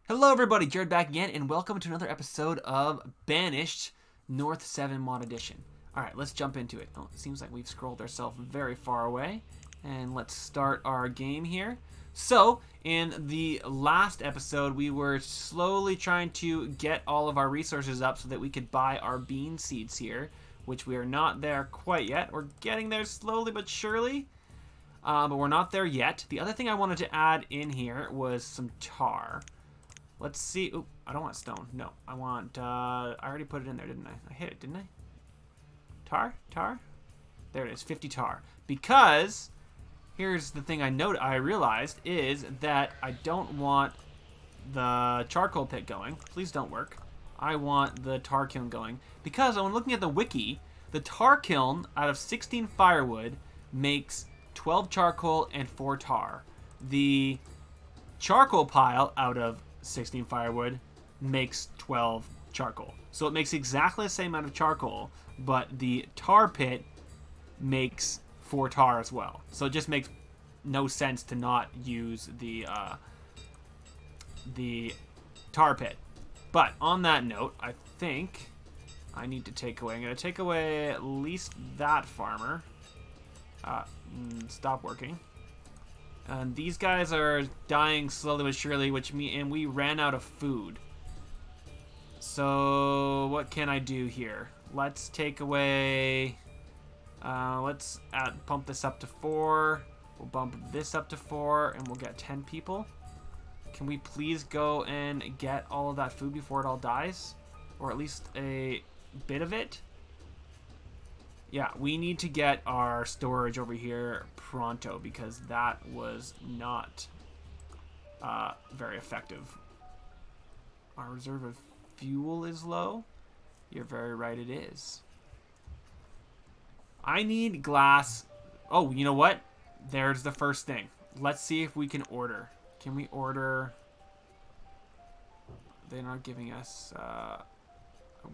Hello everybody, Jared back again, and welcome to another episode of Banished North 7 Mod Edition. Alright, let's jump into it. Oh, it seems like we've scrolled ourselves very far away. And let's start our game here. So, in the last episode, we were slowly trying to get all of our resources up so that we could buy our bean seeds here, which we are not there quite yet. We're getting there slowly but surely, but we're not there yet. The other thing I wanted to add in here was some tar. Let's see. Ooh, I don't want stone. No, I want, I already put it in there, didn't I? I hit it, didn't I? Tar? Tar? There it is, 50 tar. Because, here's the thing I realized, is that I don't want the charcoal pit going. Please don't work. I want the tar kiln going. Because when looking at the wiki, the tar kiln, out of 16 firewood, makes 12 charcoal and 4 tar. The charcoal pile, out of 16 firewood, makes 12 charcoal. So it makes exactly the same amount of charcoal, but the tar pit makes 4 tar as well. So it just makes no sense to not use the tar pit. But on that note, I think I need to take away. I'm going to take away at least that farmer. Stop working. And these guys are dying slowly but surely, and we ran out of food. So what can I do here? Let's take away. Let's pump this up to 4. We'll bump this up to 4, and we'll get 10 people. Can we please go and get all of that food before it all dies, or at least a bit of it? Yeah, we need to get our storage over here pronto because that was not very effective. Our reserve of fuel is low. You're very right, it is. I need glass. Oh, you know what? There's the first thing. Let's see if we can order. Can we order? They're not giving us. I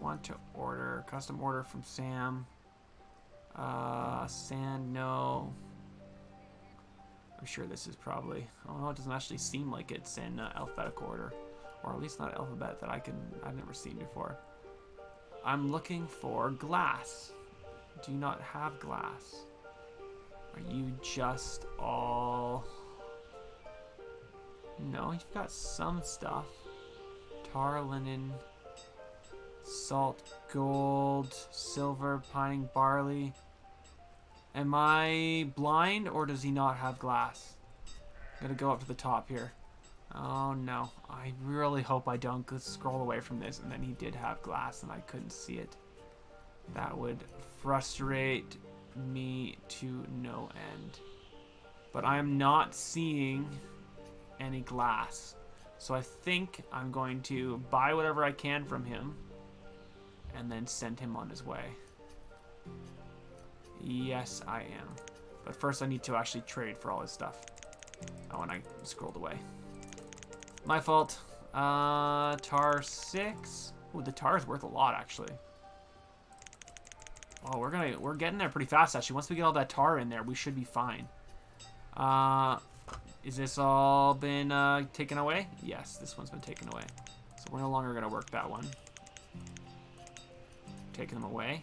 want to order custom order from Sam. Sand, no. I'm sure this is probably. Oh no, it doesn't actually seem like it's in alphabetical order, or at least not alphabet that I've never seen before. I'm looking for glass. Do you not have glass? Are you just all? No, you've got some stuff. Tar, linen, salt, gold, silver, pining, barley. Am I blind, or does he not have glass? I'm gonna go up to the top here. Oh no, I really hope I don't scroll away from this and then he did have glass and I couldn't see it. That would frustrate me to no end. But I am not seeing any glass. So I think I'm going to buy whatever I can from him and then send him on his way. Yes, I am. But first I need to actually trade for all his stuff. Oh, and I scrolled away. My fault. Tar 6. Ooh, the tar is worth a lot, actually. Oh, we're getting there pretty fast, actually. Once we get all that tar in there, we should be fine. Is this all been taken away? Yes, this one's been taken away. So we're no longer gonna work that one. Taking them away.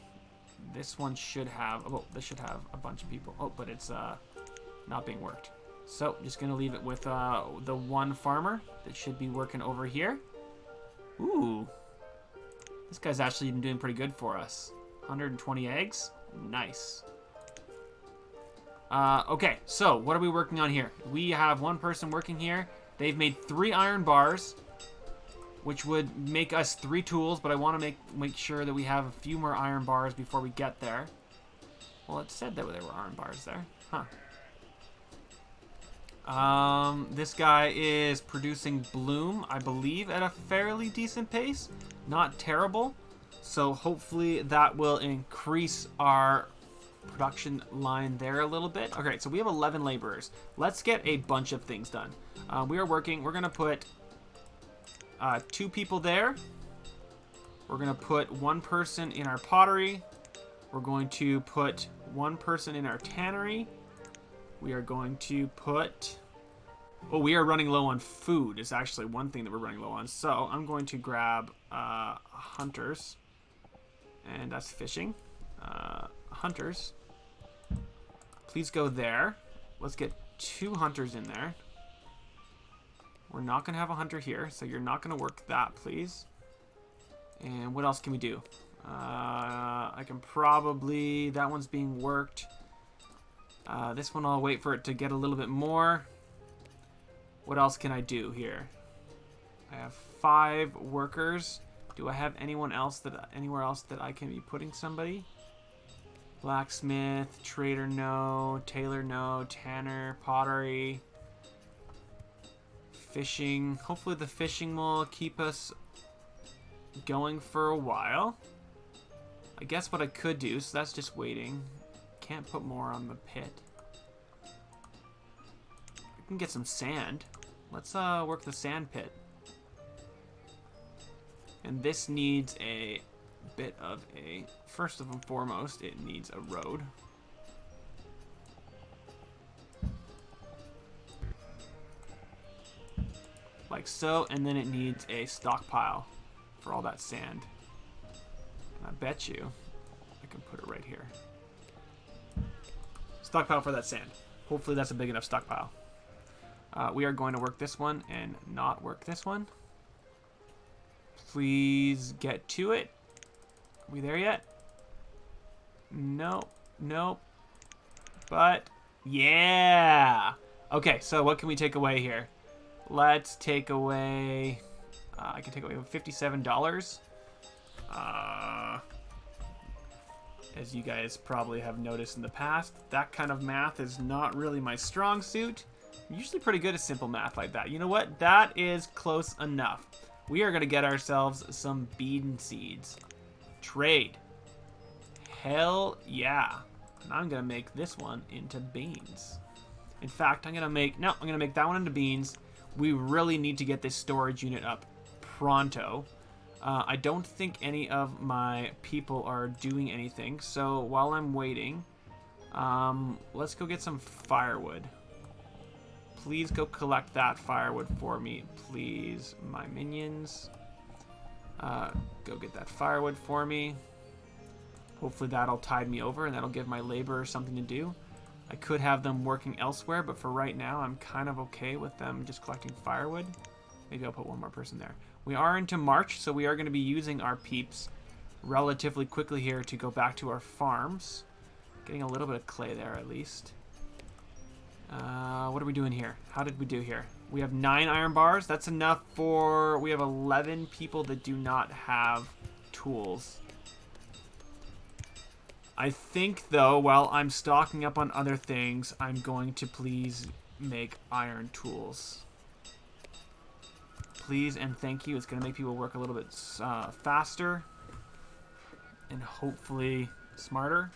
This one should have, oh, this should have a bunch of people. Oh, but it's not being worked. So, just going to leave it with the one farmer that should be working over here. Ooh. This guy's actually been doing pretty good for us. 120 eggs. Nice. Okay, so what are we working on here? We have one person working here. They've made 3 iron bars, which would make us 3 tools, but I want to make sure that we have a few more iron bars before we get there. Well, it said that there were iron bars there. Huh. This guy is producing bloom, I believe, at a fairly decent pace. Not terrible. So hopefully that will increase our production line there a little bit. Okay, so we have 11 laborers. Let's get a bunch of things done. We're going to put 2 people there. We're going to put 1 person in our pottery. We're going to put 1 person in our tannery. We are going to put Oh, we are running low on food is actually one thing that we're running low on. So I'm going to grab hunters. And that's fishing. Hunters. Please go there. Let's get 2 hunters in there. We're not going to have a hunter here, so you're not going to work that, please. And what else can we do? I can probably... That one's being worked. This one I'll wait for it to get a little bit more. What else can I do here? I have 5 workers. Do I have anywhere else that I can be putting somebody? Blacksmith, trader, no. Tailor, no. Tanner, pottery. Fishing. Hopefully the fishing will keep us going for a while. I guess what I could do, so that's just waiting. Can't put more on the pit. I can get some sand. Let's work the sand pit. And this needs a bit of a... First and foremost, it needs a road. Like so, and then it needs a stockpile for all that sand. And I bet you I can put it right here. Stockpile for that sand. Hopefully that's a big enough stockpile. We are going to work this one and not work this one. Please get to it. Are we there yet? Nope. Nope. But, yeah. Okay, so what can we take away here? Let's take away... I can take away $57. As you guys probably have noticed in the past, that kind of math is not really my strong suit. I'm usually pretty good at simple math like that. You know what? That is close enough. We are going to get ourselves some bean seeds. Trade. Hell yeah. And I'm going to make this one into beans. In fact, I'm going to make that one into beans. We really need to get this storage unit up pronto. I don't think any of my people are doing anything. So while I'm waiting, let's go get some firewood. Please go collect that firewood for me, please, my minions. Go get that firewood for me. Hopefully that'll tide me over and that'll give my laborers something to do. I could have them working elsewhere, but for right now, I'm kind of okay with them just collecting firewood. Maybe I'll put one more person there. We are into March, so we are going to be using our peeps relatively quickly here to go back to our farms. Getting a little bit of clay there, at least. What are we doing here? How did we do here? We have 9 iron bars. That's enough for... We have 11 people that do not have tools. I think, though, while I'm stocking up on other things, I'm going to please make iron tools. Please and thank you. It's going to make people work a little bit faster and hopefully smarter.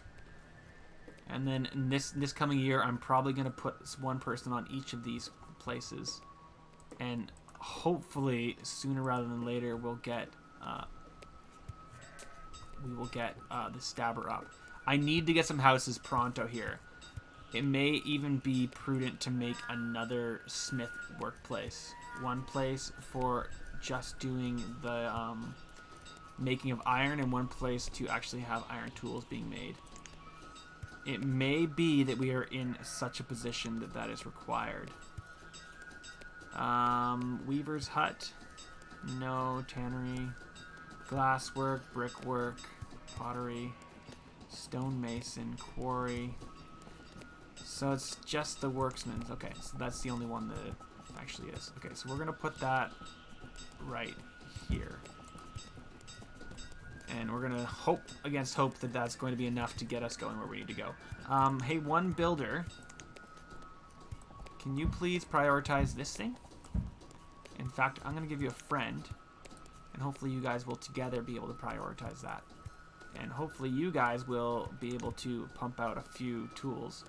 And then in this coming year, I'm probably going to put one person on each of these places. And hopefully, sooner rather than later, we'll get the stabber up. I need to get some houses pronto here. It may even be prudent to make another smith workplace. One place for just doing the making of iron, and one place to actually have iron tools being made. It may be that we are in such a position that that is required. Weaver's hut. No. Tannery. Glasswork. Brickwork. Pottery. Stonemason. Quarry. So it's just the worksman's. Okay, so that's the only one that it actually is. Okay, so we're going to put that right here. And we're going to hope against hope that that's going to be enough to get us going where we need to go. Hey, one builder. Can you please prioritize this thing? In fact, I'm going to give you a friend. And hopefully you guys will together be able to prioritize that. And hopefully you guys will be able to pump out a few tools.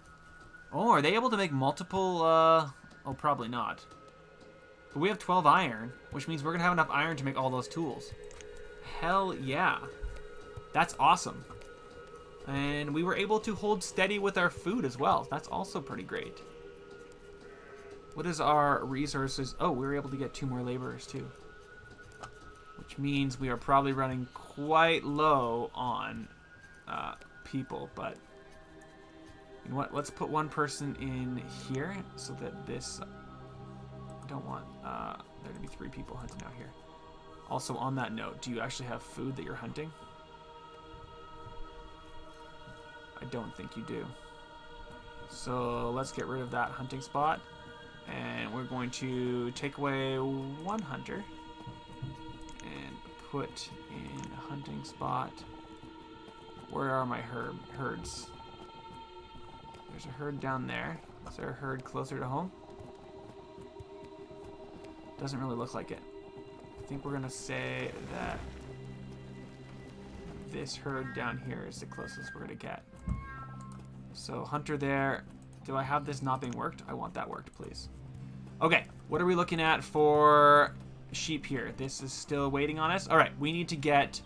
Oh, are they able to make multiple... Oh, probably not. But we have 12 iron, which means we're going to have enough iron to make all those tools. Hell yeah. That's awesome. And we were able to hold steady with our food as well. That's also pretty great. What is our resources? Oh, we were able to get 2 more laborers too. Which means we are probably running quite low on people, but you know what? Let's put 1 person in here so that this... I don't want there to be 3 people hunting out here. Also, on that note, do you actually have food that you're hunting? I don't think you do. So let's get rid of that hunting spot. And we're going to take away 1 hunter and put in a hunting spot. Where are my herds? There's a herd down there. Is there a herd closer to home? Doesn't really look like it. I think we're gonna say that this herd down here is the closest we're gonna get. So hunter there. Do I have this not being worked? I want that worked, please. Okay, what are we looking at for sheep here? This is still waiting on us. All right, we need to get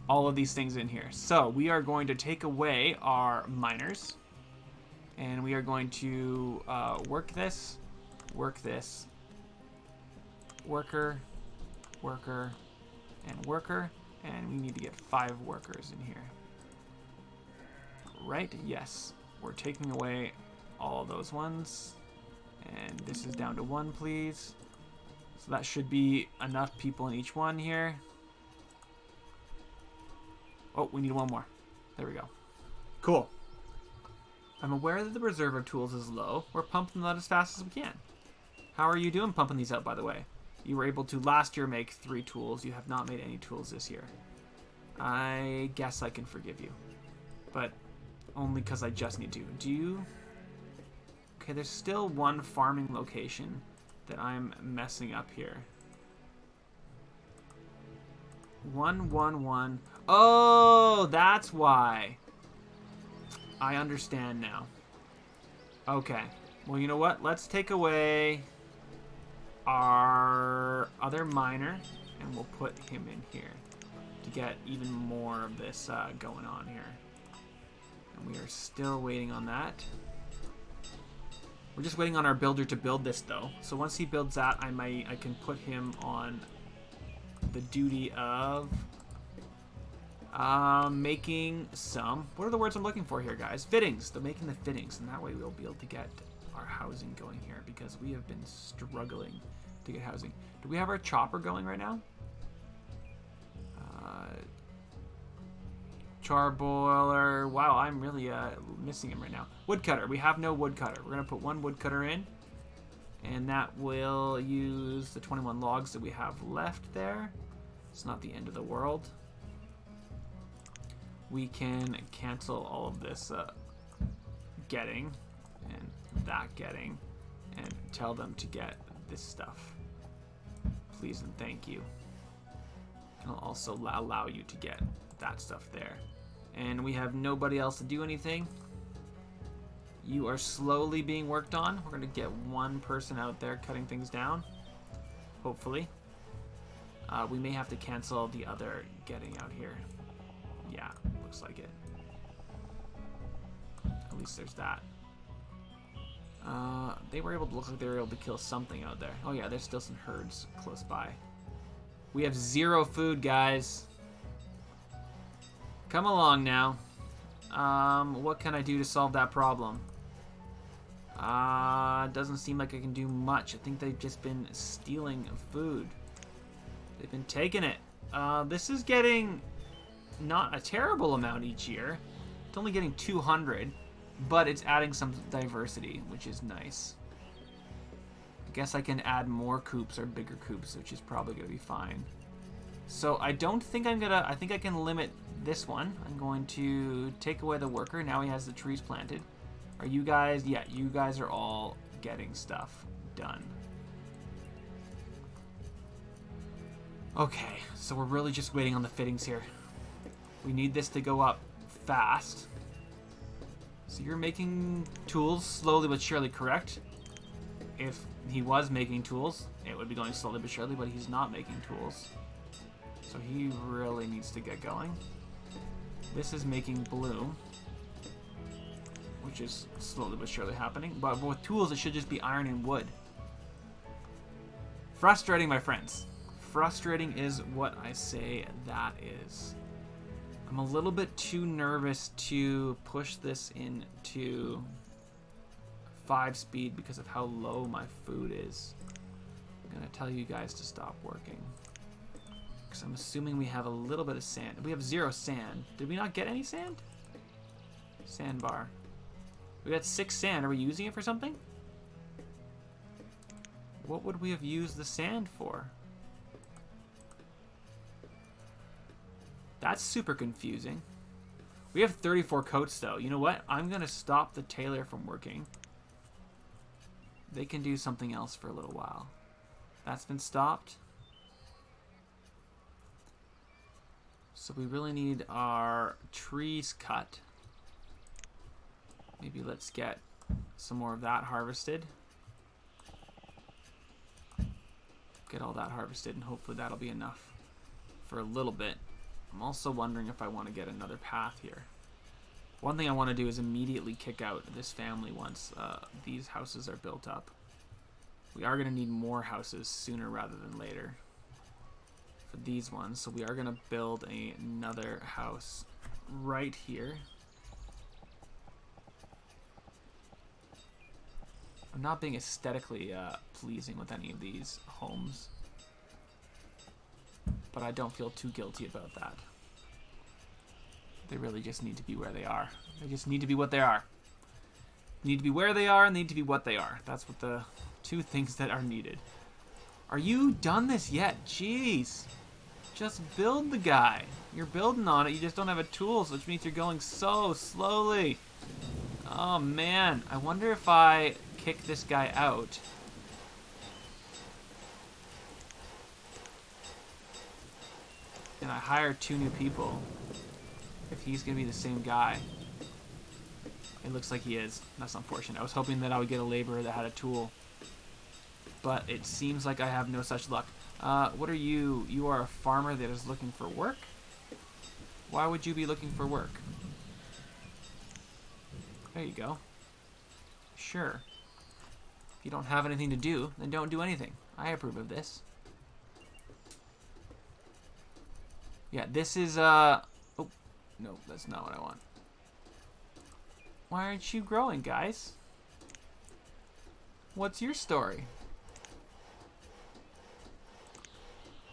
all of these things in here. So we are going to take away our miners, and we are going to work this, worker, worker, and worker, and we need to get 5 workers in here. Right? Yes. We're taking away all those ones, and this is down to 1, please. So that should be enough people in each one here. Oh, we need 1 more. There we go. Cool. I'm aware that the reserve of tools is low. We're pumping them out as fast as we can. How are you doing pumping these out, by the way? You were able to last year make 3 tools. You have not made any tools this year. I guess I can forgive you. But only because I just need to. Do you... Okay, there's still 1 farming location that I'm messing up here. 1, 1, 1. Oh, that's why. I understand now. Okay. Well, you know what? Let's take away our other miner, and we'll put him in here to get even more of this going on here. And we are still waiting on that. We're just waiting on our builder to build this, though. So once he builds that, I can put him on the duty of making some... What are the words I'm looking for here, guys? Fittings. They're making the fittings, and that way we'll be able to get our housing going here, because we have been struggling to get housing. Do we have our chopper going right now? Charboiler. Wow, I'm really missing him right now. Woodcutter. We have no woodcutter. We're going to put 1 woodcutter in, and that will use the 21 logs that we have left there. It's not the end of the world. We can cancel all of this getting and that getting and tell them to get this stuff. Please and thank you. And I'll also allow you to get that stuff there. And we have nobody else to do anything. You are slowly being worked on. We're going to get 1 person out there cutting things down. Hopefully. We may have to cancel the other getting out here. Yeah, looks like it. At least there's that. They were able to look like they were able to kill something out there. Oh yeah, there's still some herds close by. We have 0 food, guys. Come along now. What can I do to solve that problem? Doesn't seem like I can do much. I think they've just been stealing food. They've been taking it. This is getting not a terrible amount each year. It's only getting 200, but it's adding some diversity, which is nice. I guess I can add more coops or bigger coops, which is probably going to be fine. So I don't think I'm gonna... I think I can limit this one. I'm going to take away the worker. Now he has the trees planted. Are you guys... Yeah, you guys are all getting stuff done. Okay, so we're really just waiting on the fittings here. We need this to go up fast. So you're making tools slowly but surely, correct? If he was making tools, it would be going slowly but surely, but he's not making tools. So he really needs to get going. This is making bloom, which is slowly but surely happening. But with tools, it should just be iron and wood. Frustrating, my friends. Frustrating is what I say that is. I'm a little bit too nervous to push this into 5 speed because of how low my food is. I'm going to tell you guys to stop working. Because I'm assuming we have a little bit of sand. We have 0 sand. Did we not get any sand? Sandbar. We got 6 sand. Are we using it for something? What would we have used the sand for? That's super confusing. We have 34 coats, though. You know what? I'm going to stop the tailor from working. They can do something else for a little while. That's been stopped. So we really need our trees cut. Maybe let's get some more of that harvested. Get all that harvested, and hopefully that'll be enough for a little bit. I'm also wondering if I want to get another path here. One thing I want to do is immediately kick out this family once these houses are built up. We are going to need more houses sooner rather than later for these ones. So we are going to build another house right here. I'm not being aesthetically pleasing with any of these homes, but I don't feel too guilty about that. They really just need to be where they are. They just need to be what they are. Need to be where they are and need to be what they are. That's what the 2 things that are needed. Are you done this yet? Jeez. Just build the guy. You're building on it. You just don't have a tools, which means you're going so slowly. Oh, man. I wonder if I kick this guy out. And I hire 2 new people. If he's going to be the same guy. It looks like he is. That's unfortunate. I was hoping that I would get a laborer that had a tool. But it seems like I have no such luck. What are you? You are a farmer that is looking for work? Why would you be looking for work? There you go. Sure. If you don't have anything to do, then don't do anything. I approve of this. Yeah, this is, oh, no, that's not what I want. Why aren't you growing, guys? What's your story?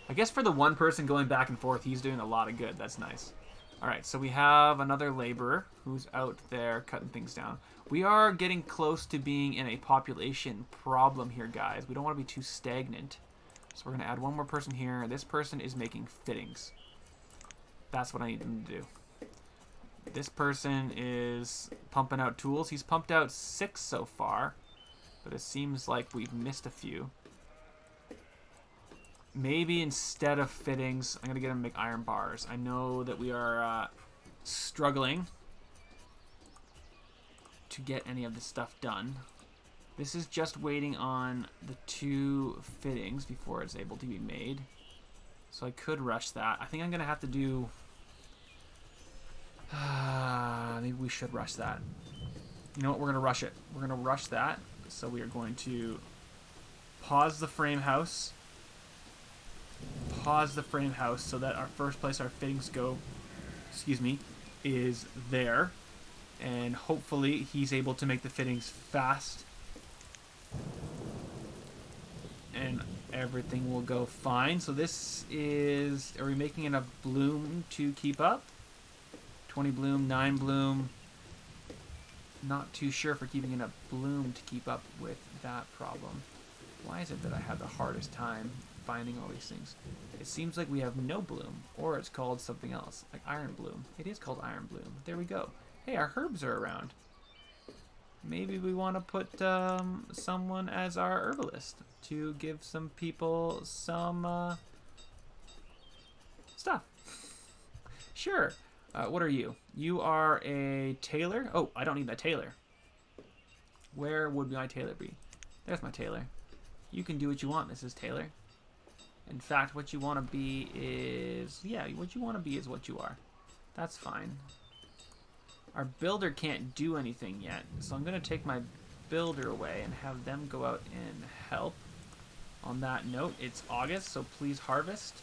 I guess for the one person going back and forth, he's doing a lot of good. That's nice. All right, so we have another laborer who's out there cutting things down. We are getting close to being in a population problem here, guys. We don't want to be too stagnant. So we're going to add one more person here. This person is making fittings. That's what I need them to do. This person is pumping out tools. He's pumped out 6 so far, but it seems like we've missed a few. Maybe instead of fittings, I'm going to get him to make iron bars. I know that we are struggling to get any of this stuff done. This is just waiting on the 2 fittings before it's able to be made. So I could rush that. I think I'm going to have to do... maybe we should rush that. You know what? We're going to rush it. We're going to rush that. So we are going to pause the frame house. Pause the frame house so that our first place our fittings go, excuse me, is there. And hopefully he's able to make the fittings fast. And everything will go fine. So this is, are we making enough bloom to keep up? 20 bloom, 9 bloom. Not too sure if we're keeping enough bloom to keep up with that problem. Why is it that I have the hardest time finding all these things? It seems like we have no bloom, or it's called something else, like iron bloom. It is called iron bloom. There we go. Hey, our herbs are around. Maybe we want to put someone as our herbalist to give some people some stuff. Sure. What are you? You are a tailor? Oh, I don't need that tailor. Where would my tailor be? There's my tailor. You can do what you want, Mrs. Taylor. In fact, what you want to be is... yeah, what you want to be is what you are. That's fine. Our builder can't do anything yet, so I'm going to take my builder away and have them go out and help. On that note, it's August, so please harvest.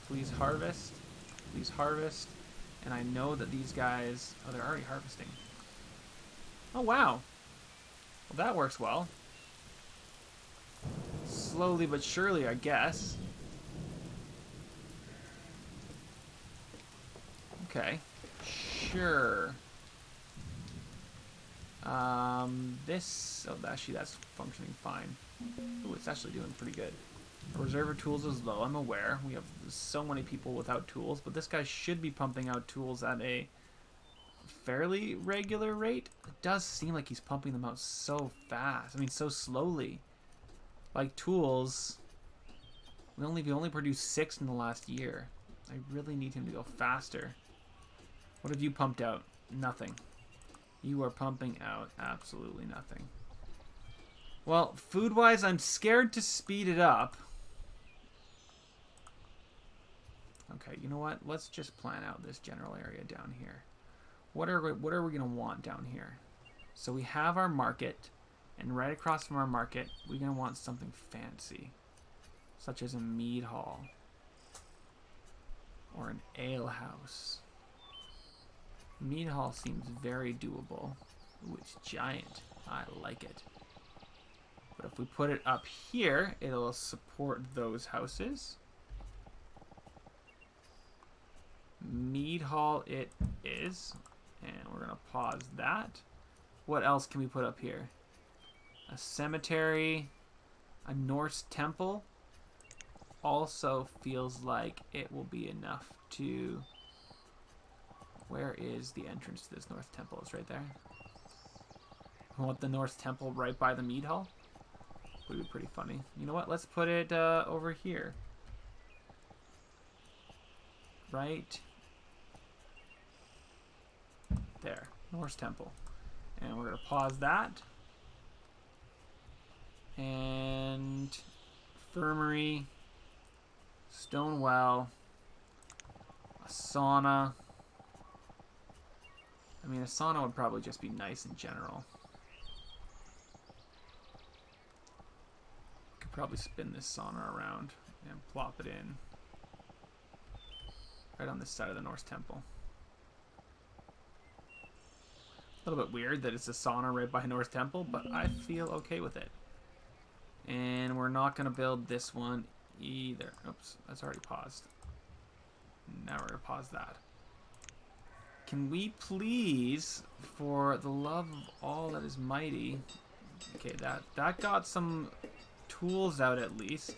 Please harvest. Please harvest. And I know that these guys... Oh, they're already harvesting. Oh, wow. Well, that works well. Slowly but surely, I guess. Okay. Sure. This... Oh, actually, that's functioning fine. Oh, it's actually doing pretty good. Our reserve of tools is low, I'm aware. We have so many people without tools, but this guy should be pumping out tools at a fairly regular rate. It does seem like he's pumping them out so fast. I mean, so slowly. Like tools, we only produced 6 in the last year. I really need him to go faster. What have you pumped out? Nothing. You are pumping out absolutely nothing. Well, food-wise, I'm scared to speed it up. Okay, you know what? Let's just plan out this general area down here. What are we going to want down here? So we have our market, and right across from our market, we're going to want something fancy, such as a mead hall or an ale house. Mead hall seems very doable. Ooh, it's giant. I like it. But if we put it up here, it'll support those houses. Mead hall it is. And we're going to pause that. What else can we put up here? A cemetery. A Norse temple. Also feels like it will be enough to... Where is the entrance to this North temple? It's right there. I want the North temple right by the mead hall. Would be pretty funny. You know what? Let's put it over here. Right there. Norse temple. And we're going to pause that. And infirmary. Stone well. A sauna. I mean, a sauna would probably just be nice in general. Could probably spin this sauna around and plop it in right on this side of the Norse temple. A little bit weird that it's a sauna right by Norse temple, but I feel okay with it. And we're not going to build this one either. Oops, that's already paused. Now we're going to pause that. Can we please, for the love of all that is mighty... Okay, that got some tools out at least.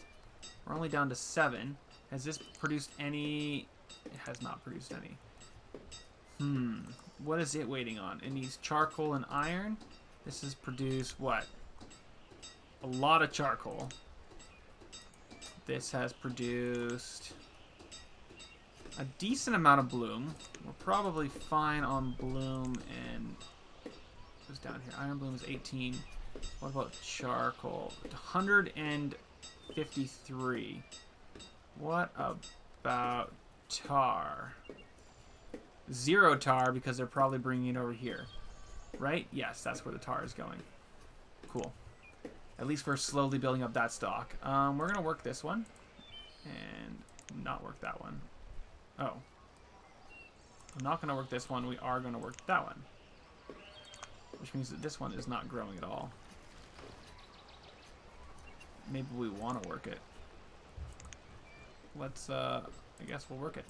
We're only down to 7. Has this produced any... It has not produced any. What is it waiting on? It needs charcoal and iron. This has produced what? A lot of charcoal. This has produced a decent amount of bloom. We're probably fine on bloom and... What's down here? Iron bloom is 18. What about charcoal? 153. What about tar? 0 tar because they're probably bringing it over here. Right? Yes, that's where the tar is going. Cool. At least we're slowly building up that stock. We're going to work this one. And not work that one. Oh. I'm not going to work this one. We are going to work that one. Which means that this one is not growing at all. Maybe we want to work it. Let's, I guess we'll work it.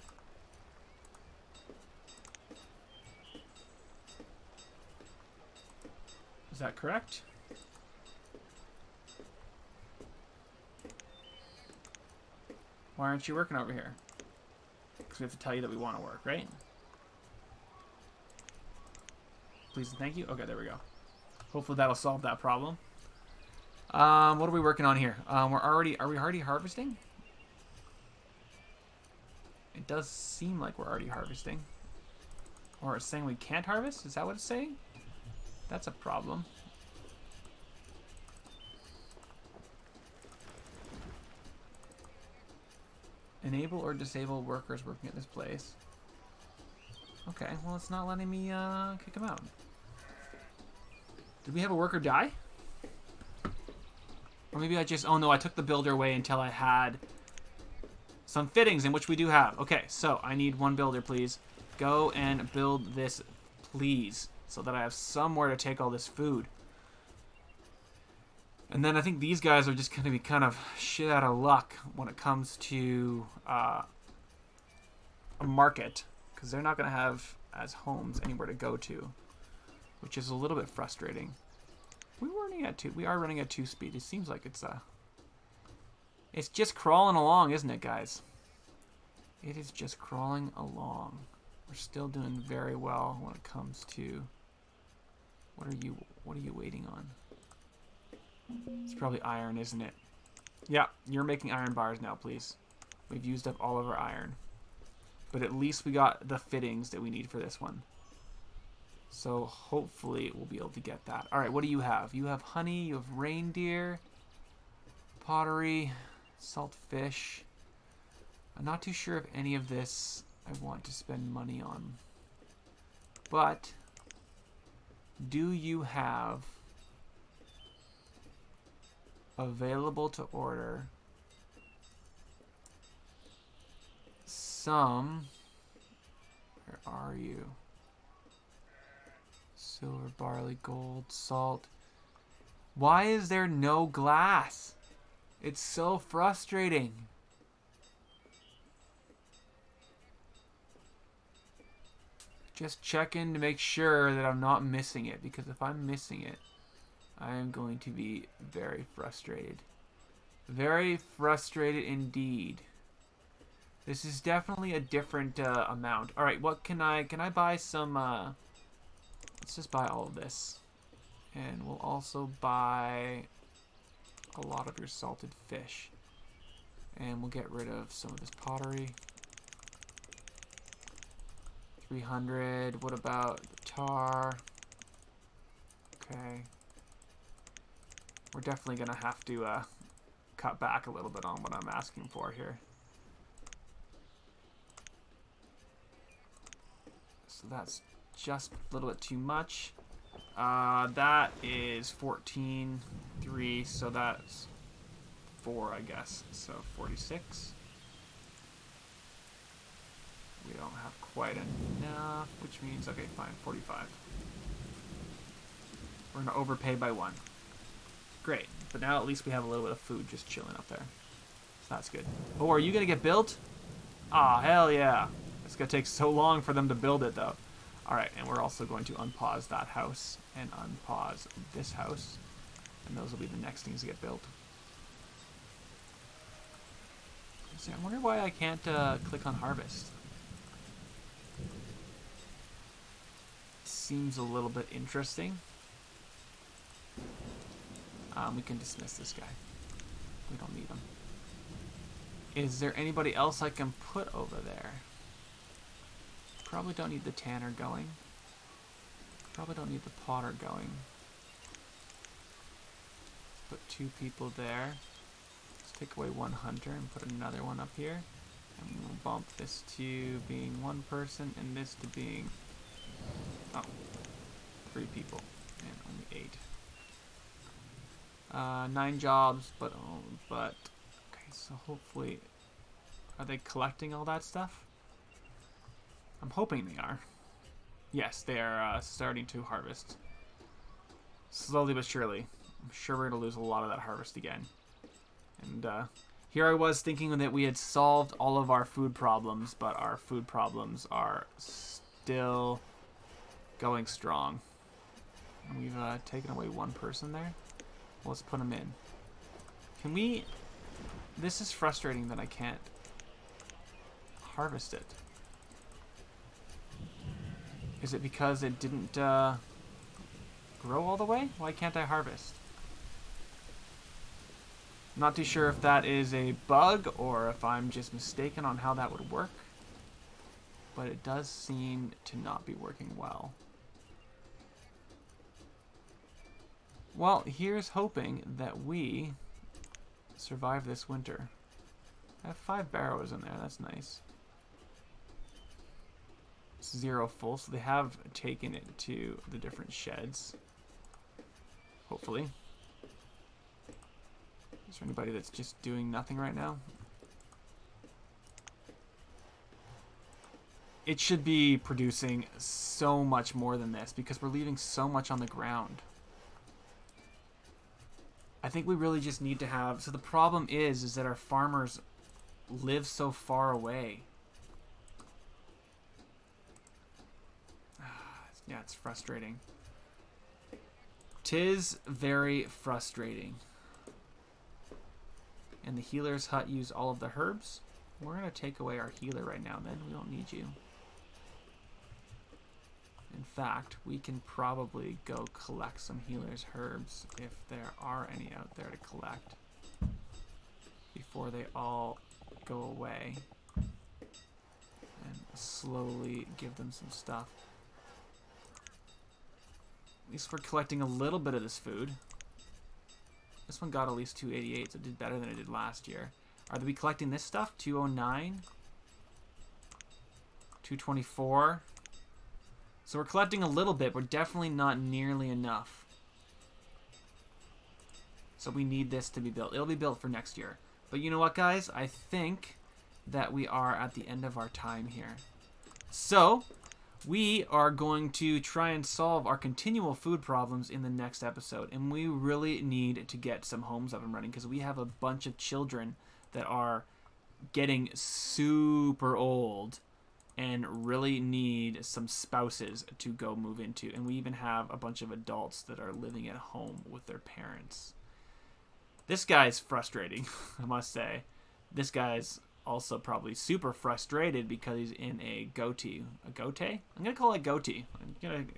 Is that correct? Why aren't you working over here? Because we have to tell you that we want to work, right? Please and thank you. Okay, there we go. Hopefully that'll solve that problem. What are we working on here? Are we already harvesting? It does seem like we're already harvesting. Or it's saying we can't harvest? Is that what it's saying? That's a problem. Enable or disable workers working at this place. Okay, well it's not letting me kick them out. Did we have a worker die? Or maybe I just... Oh, no, I took the builder away until I had some fittings, in which we do have. Okay, so I need one builder, please. Go and build this, please, so that I have somewhere to take all this food. And then I think these guys are just going to be kind of shit out of luck when it comes to a market, because they're not going to have as homes anywhere to go to, which is a little bit frustrating. We are running at 2 speed. It seems like it's just crawling along, isn't it, guys? It is just crawling along. We're still doing very well when it comes to... What are you waiting on? It's probably iron, isn't it? Yeah, you're making iron bars now, please. We've used up all of our iron. But at least we got the fittings that we need for this one. So hopefully we'll be able to get that. Alright, what do you have? You have honey, you have reindeer, pottery, salt fish. I'm not too sure if any of this I want to spend money on. But do you have available to order some... Where are you? Silver, barley, gold, salt. Why is there no glass? It's so frustrating. Just checking to make sure that I'm not missing it, because if I'm missing it, I am going to be very frustrated. Very frustrated indeed. This is definitely a different amount. Alright, what can I buy some... let's just buy all of this. And we'll also buy a lot of your salted fish. And we'll get rid of some of this pottery. 300. What about the tar? Okay. We're definitely going to have to cut back a little bit on what I'm asking for here. So that's just a little bit too much. That is 14.3, so that's 4, I guess. So 46. We don't have quite enough, which means, okay, fine, 45. We're going to overpay by 1. Great, but now at least we have a little bit of food just chilling up there. So that's good. Oh, are you going to get built? Ah, hell yeah. It's going to take so long for them to build it, though. Alright, and we're also going to unpause that house and unpause this house. And those will be the next things to get built. See, I wonder why I can't click on harvest. Seems a little bit interesting. We can dismiss this guy. We don't need him. Is there anybody else I can put over there? Probably don't need the tanner going. Probably don't need the potter going. Put 2 people there. Let's take away 1 hunter and put another one up here. And we'll bump this to being 1 person and this to being 3 people and only 8. 9 jobs, but okay. So hopefully, are they collecting all that stuff? I'm hoping they are. Yes, they are starting to harvest. Slowly but surely. I'm sure we're going to lose a lot of that harvest again. And here I was thinking that we had solved all of our food problems, but our food problems are still going strong. And we've taken away 1 person there. Let's put him in. Can we... This is frustrating that I can't harvest it. Is it because it didn't grow all the way? Why can't I harvest? Not too sure if that is a bug or if I'm just mistaken on how that would work. But it does seem to not be working well. Well, here's hoping that we survive this winter. I have 5 barrows in there, that's nice. 0 full, so they have taken it to the different sheds. Hopefully. Is there anybody that's just doing nothing right now? It should be producing so much more than this because we're leaving so much on the ground. I think we really just need to have... So the problem is that our farmers live so far away. Yeah, it's frustrating. 'Tis very frustrating. And the healer's hut used all of the herbs. We're going to take away our healer right now, then. We don't need you. In fact, we can probably go collect some healer's herbs if there are any out there to collect before they all go away. And slowly give them some stuff. At least we're collecting a little bit of this food. This one got at least 288, so it did better than it did last year. Are we collecting this stuff? 209? 224? So we're collecting a little bit. We're definitely not nearly enough. So we need this to be built. It'll be built for next year. But you know what, guys? I think that we are at the end of our time here. So we are going to try and solve our continual food problems in the next episode. And we really need to get some homes up and running because we have a bunch of children that are getting super old and really need some spouses to go move into. And we even have a bunch of adults that are living at home with their parents. This guy's frustrating, I must say. This guy's also probably super frustrated because he's in a goatee. A goatee? I'm going to call it goatee. I'm going to